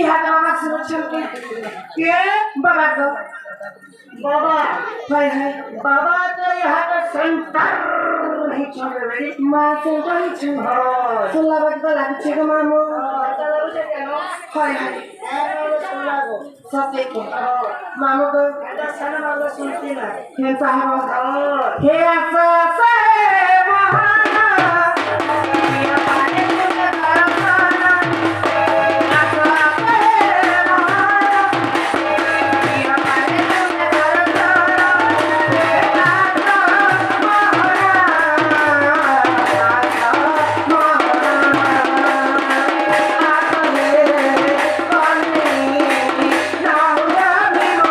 इहा बाबा सुरक्षण के बाबा को बाबा हाय हाय बाबा तो यहाँ का सेंटर नहीं चल रही माँ से कोई छू हाँ सुला बात तो लग छे को मामू चलो उसे क्या नो हाय हाय सुना को सब देख के मामू को ऐसा सारा वाला सुनती ना हे साहब हाँ हे आसा से महाना ये पाने के कारखाना आसा से महाना ये पाने के कारखाना आसा महाना आसा महाना आसा रे पानी ना हुआ मीना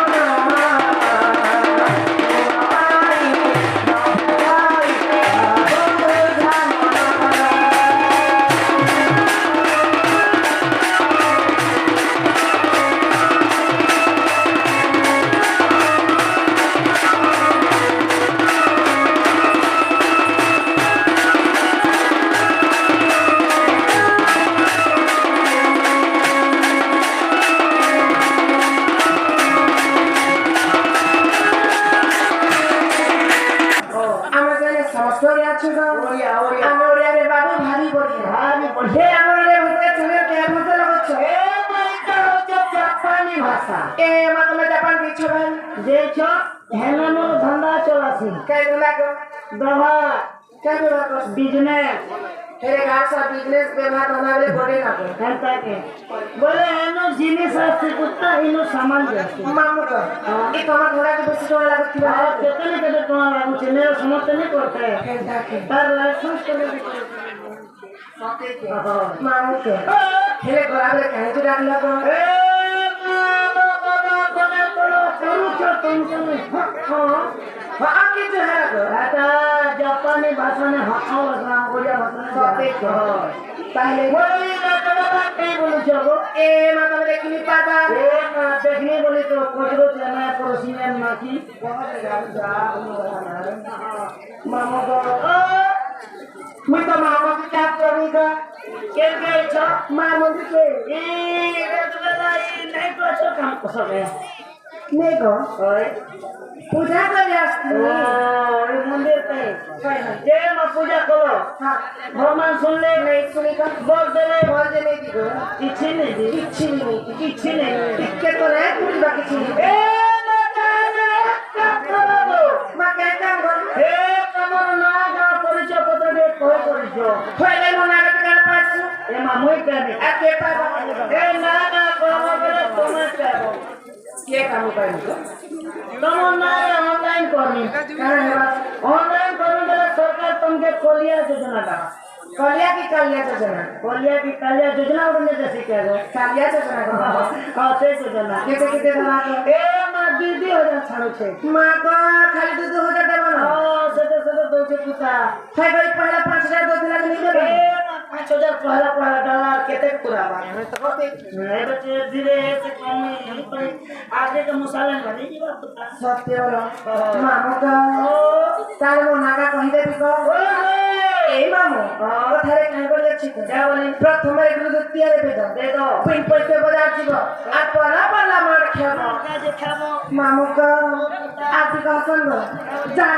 আমাদের সমস্ত আছে গো ওরিয়া ওরিয়া আমার রে বাবু ভারী বড়িয়া ভারী বড়িয়া। হে আমার রে ভূতে ছেলে কে ভূতে লাগছ এ মাইকা হচ্ছে জাপানি ভাষা এ মা তুমি জাপান দিছো ভাই যে ছ হেনানো ধন্দা চলাছি কাই গুলা গো দভা কাই গুলা গো বিজনেস হেরে গাছা বিজনেস ব্যবহার বানালে বড়ে না গো হেনতাকে বলে এনো জিনিস আছে কুত্তা ইনো সামান আছে মামু গো এই তোমার ঘোড়া কে বেশি সময় লাগুছি না কেতনে কেতে টଙ୍କା লাগুছে নে সমর্থন नहीं करते হেনতাকে তার লাইসেন্স করে মামু কে হেরে ঘোড়া রে কাই তো ডাকলা গো এ মামা বাবা কোনে বলো পুরুষ তুমি হ্যাঁ কি তো হেরা গো এটা জাপানি ভাষা নে হাও না ওড়িয়া ভাষা নে তাহলে ওই না তোমার কি বলছো গো এ মা তুমি দেখিনি পাবা এ না দেখনি বলি তো কজরো চেনা পড়োসিনের নাকি মামু গো মুই তো মামু কে চাপ করি গো কে গেছ মামু কে ই রেগুলার নাই করছো কাম করবে নে গো ওই পূজা করে আসছি ওই মন্দির তে যে মা পূজা করো হ্যাঁ ভগবান শুনলে নেই শুনি গো বল দেলে বল যে নেই দিগো কিছু নেই দি কিচ্ছি নেই কিছু নেই টিকে তো রে পুরি বাকি ছিল এ না জানে কাম করো মা কে কাম কর এ তোমার না গা পরিচয় পত্র দিয়ে কই করিছো হইলে মনে আগে কাল পাছু এ মা মই কানে আর কে পাবা এ না না কর্ম করে তোমার চাবো কে কাম করি গো তোমার না অনলাইন করনি কারণ হেবা অনলাइन करने वाला सरकार तुमके कोलिया योजना का कलिया की योजना कोलिया की कालिया योजना उड़ने जैसे क्या है कालिया योजना को हाँ से योजना केते जना को ए मां दीदी हो जा छाड़ो छे मा को खाली दूध हो जाता बनो हाँ से दो छे कुता खाई गई पहला 5000 दो दिन नहीं दे ए मां 5000 पहला डॉलर केते पुरावा हमें तो होते नहीं बच्चे धीरे से कम नहीं पर आगे के मुसाले बनी जी बात कुता सत्य बोलो मामू का तार मो नागा कहि देबी को ए मामू ओ थारे काई बोल अछि को क्या बोली प्रथम एक दूध तियारे दे दो पिन पैसे बाजार जीव आ पला मार खेबो क्या जे खाबो मामू का आती का संग जा